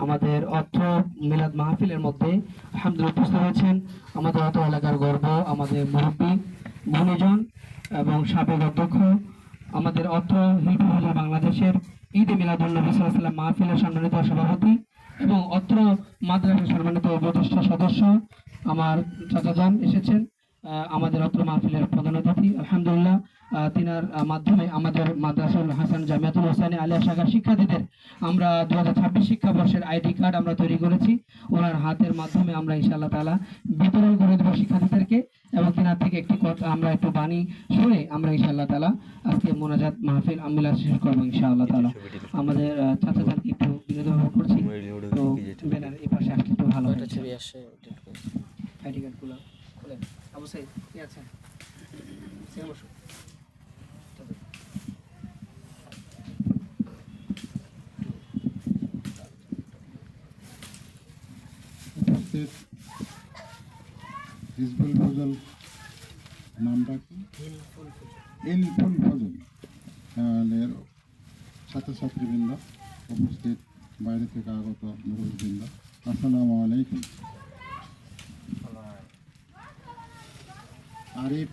আমাদের অত্র মিলাদ মাহফিলের মধ্যে আলহামদুলিল্লাহ উপস্থিত হয়েছেন আমাদের অত্র এলাকার গর্ব, আমাদের মুরব্বী গুণীজন এবং সাবেক অধ্যক্ষ, আমাদের অত্র হিলপুর উপজেলা বাংলাদেশের ঈদে মিলাদুন্নবী সাল্লাল্লাহু আলাইহি ওয়াসাল্লাম মাহফিলের সম্মানিত সভাপতি এবং অত্র মাদ্রাসার সম্মানিত উপদেষ্টা সদস্য আমার চাচাজান এসেছেন, আমাদের অত্র মাহফিলের প্রধান অতিথি। আলহামদুলিল্লাহ তিনার মাধ্যমে আমাদের মাদ্রাসাউল হাসান জামিয়াতুল হোসেনে আলিয়া শাখার শিক্ষার্থীদের আমরা 2026 শিক্ষাবর্ষের আইডি কার্ড আমরা তৈরি করেছি। ওনার হাতের মাধ্যমে আমরা ইনশাআল্লাহ তাআলা বিতরণ করে দেব শিক্ষার্থীদেরকে এবং তিনার থেকে একটি কথা আমরা একটু বাণী শুনে আমরা ইনশাআল্লাহ তাআলা আজকে মোনাজাত মাহফিল মিলাদ শেষ করবো ইনশাআল্লাহ তাআলা। আমাদের চাচাজানকে একটু বিনোদন করছি, তো ব্যানার এই পাশে আসলে একটু ভালো হয়। আইডি কার্ডগুলো খুলে অবশ্যই কি আছে হিজবুল ফজল, নামটা কি? হিলফুল ফজল এর ছাত্রছাত্রীবৃন্দ, উপস্থিত বাইরে থেকে আগত মুরব্বীবৃন্দ, আসসালামু আলাইকুম। আরিফ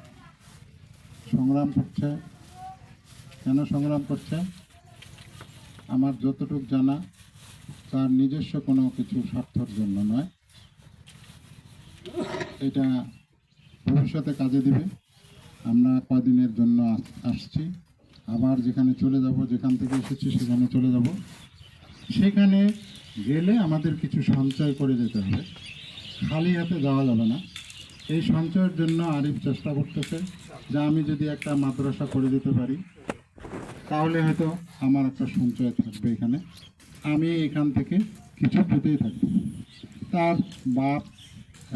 সংগ্রাম করছে, কেন সংগ্রাম করছে? আমার যতটুকু জানা তার নিজস্ব কোনো কিছু স্বার্থের জন্য নয়, এটা ভবিষ্যতে কাজে দিবে। আমরা কদিনের জন্য আসছি, আবার যেখানে চলে যাব, যেখান থেকে এসেছি সেখানে চলে যাব। সেখানে গেলে আমাদের কিছু সঞ্চয় করে যেতে হবে, খালি হাতে যাওয়া যাবে না। এই সঞ্চয়ের জন্য আরিফ চেষ্টা করতেছে যে আমি যদি একটা মাদ্রাসা করে দিতে পারি তাহলে হয়তো আমার একটা সঞ্চয় থাকবে এখানে, আমি এখান থেকে কিছু পেতেই থাকবো। তার বাপ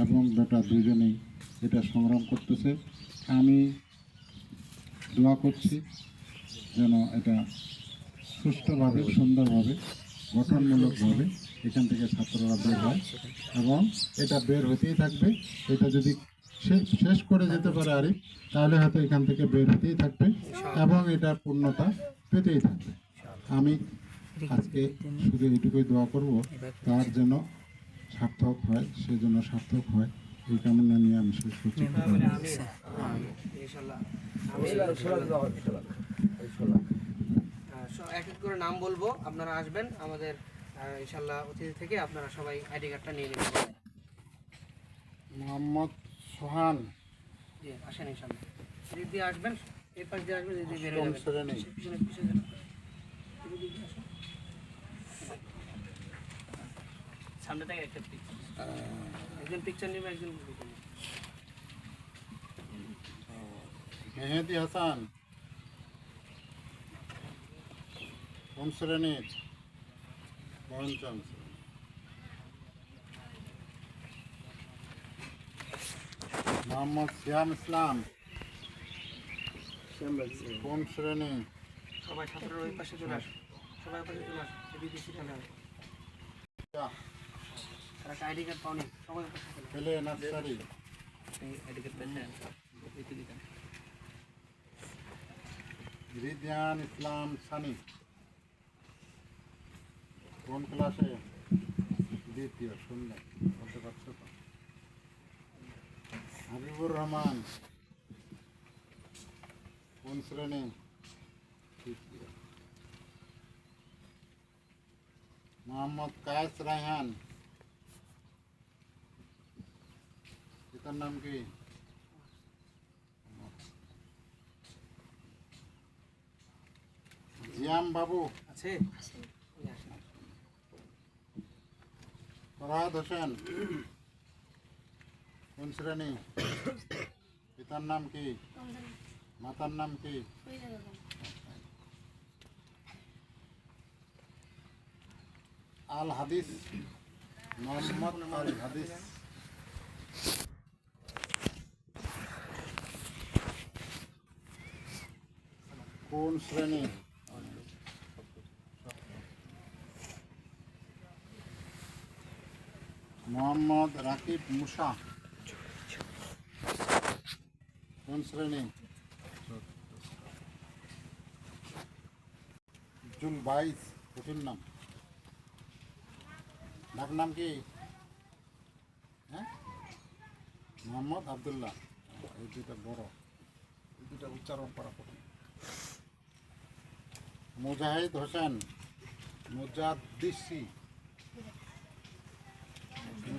এবং বেটা দুজনেই এটা সংগ্রাম করতেছে। আমি দোয়া করছি যেন এটা সুষ্ঠুভাবে, সুন্দরভাবে, গঠনমূলকভাবে এখান থেকে ছাত্ররা বের হয় এবং এটা বের হতেই থাকবে। এটা যদি শেষ করে যেতে পারে আরিফ, তাহলে হয়তো এখান থেকে বের হতেই থাকবে এবং এটার পূর্ণতা পেতেই থাকবে। আমি আজকে শুধু এইটুকুই দোয়া করব, তার যেন সার্থক হয়, সে যেন সার্থক হয়, এই কামনা নিয়ে আমি শেষ করছি। এক এক করে নাম বলবো, আপনারা আসবেন আমাদের ইনশাল্লাহ অতিথি থেকে, আপনারা সবাই আইডি কার্ডটা নিয়ে নেবেন। মোহাম্মদ সোহান, জি আসেন ইনশাল্লাহ, দিক দিয়ে আসবেন, এই পাশ দিয়ে আসবেন, দিক দিয়ে বের হয়ে যাবেন। পিছনে পিছনে যান, সামনে থেকে একটা একজন পিকচার নেবে, একজন মেহেদি হাসান, কোন শ্রেণীর? পঞ্চম। মোহাম্মদ সিয়াম ইসলাম, কোন শ্রেণী? সবাই ছাত্ররা ওই পাশে চলে আসে, সবাই ওই পাশে চলে আসে, বিদেশি চলে আসে। তারা আইডি কার্ড পাওনি, সবাই ওই পাশে চলে আসে। পেলে নার্সারি, আইডি কার্ড পেয়েছেন? রিদিয়ান ইসলাম সানি, কোন ক্লাসে? দ্বিতীয়। সুন্দর, বলতে পারছো তো? হাবিবুর রহমান, কোন শ্রেণী? তৃতীয়। মোহাম্মদ কায়েস রায়হান, পিতার নাম কি? জিয়াম বাবু আছে। ফরহাদ হোসেন, কোন শ্রেণী? পিতার নাম কি? মাতার নাম কি? আল হাদিস, মোহাম্মদ আল হাদিস, কোন শ্রেণী? মোহাম্মদ রাকিব মুসা, কোন শ্রেণী? জুল বাইস, কঠিন নাম। ডাক নাম কি? হ্যাঁ, মোহাম্মদ আব্দুল্লাহ। এই দুটা বড়, এই দুটা উচ্চারণ করা কঠিন। মুজাহিদ হোসেন, মুজাদ্দিসি।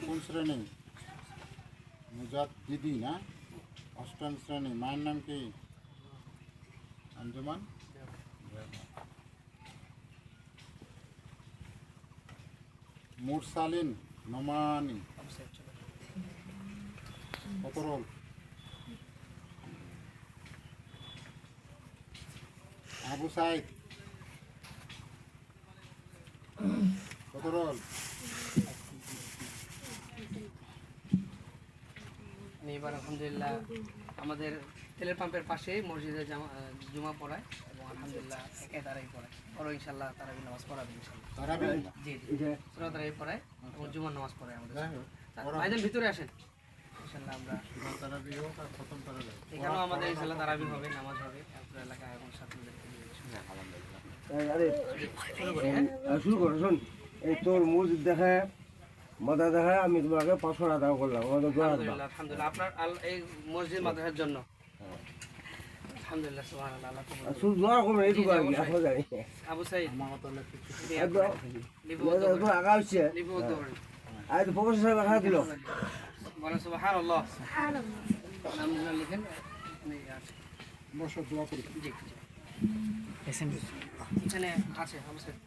কোন শ্রেণী? মুজাদ্দিদি না, অষ্টম শ্রেণী। মায়ের নাম কি? আঞ্জুমান। মুরসালিন নোমানি। কত রোল? আবু সাইদ কত রোল? আমি এবার আলহামদুলিল্লাহ আমাদের তেলের পাম্পের পাশেই মসজিদে জুমা পড়ায় এবং আলহামদুলিল্লাহ একে তারাই পড়ায়। ওরা ইনশাল্লাহ তারাবি নামাজ পড়াবে ইনশাল্লাহ। তারাবি? জি জি, ওরা তারাই পড়ায় এবং জুমার নামাজ পড়ায় আমাদের। ভাইজান ভিতরে আসেন, ইনশাল্লাহ আমরা তারাবি হোক আর প্রথম তারাবি। এখানেও আমাদের ইনশাল্লাহ তারাবি হবে, নামাজ হবে আপনার এলাকায় এবং ছাত্রদেরকে নিয়ে। শুরু করো, শোন। এই তোর মসজিদ দেখে মাথা দেখে আমি তোমাকে 500 টাকা দাম করলাম, আমাদের দোয়া রাখবা। আলহামদুলিল্লাহ আলহামদুলিল্লাহ আপনার এই মসজিদ মাদ্রাসার জন্য আলহামদুলিল্লাহ সুবহানাল্লাহ। আল্লাহ কবুল করুন। শুধু দোয়া করবেন, এইটুকু আর কি, আসলে জানি। আবু সাইদ আমার তাহলে কিছু একদম আগা হচ্ছে। লিপিবদ্ধ করেন। আর তো প্রফেসর সাহেব দেখা দিল। বলেন সুবহানাল্লাহ। নামগুলো লিখেন। বসে দোয়া করি। জি জি। এখানে আছে আবু সাইদ।